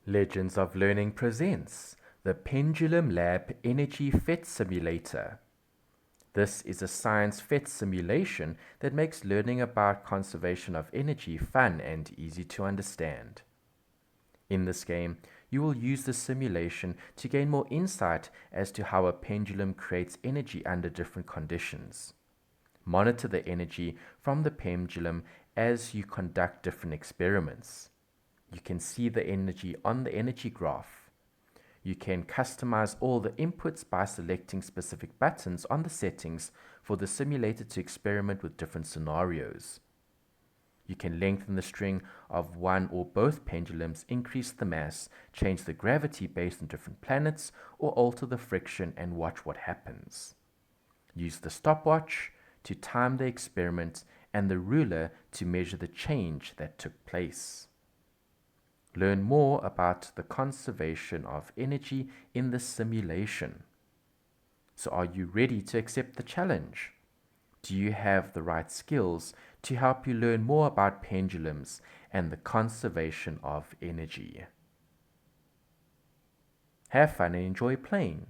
Legends of Learning presents the Pendulum Lab Energy FET Simulator. This is a science FET simulation that makes learning about conservation of energy fun and easy to understand. In this game, you will use the simulation to gain more insight as to how a pendulum creates energy under different conditions. Monitor the energy from the pendulum as you conduct different experiments. You can see the energy on the energy graph. You can customize all the inputs by selecting specific buttons on the settings for the simulator to experiment with different scenarios. You can lengthen the string of one or both pendulums, increase the mass, change the gravity based on different planets, or alter the friction and watch what happens. Use the stopwatch to time the experiment and the ruler to measure the change that took place. Learn more about the conservation of energy in the simulation. So are you ready to accept the challenge? Do you have the right skills to help you learn more about pendulums and the conservation of energy? Have fun and enjoy playing.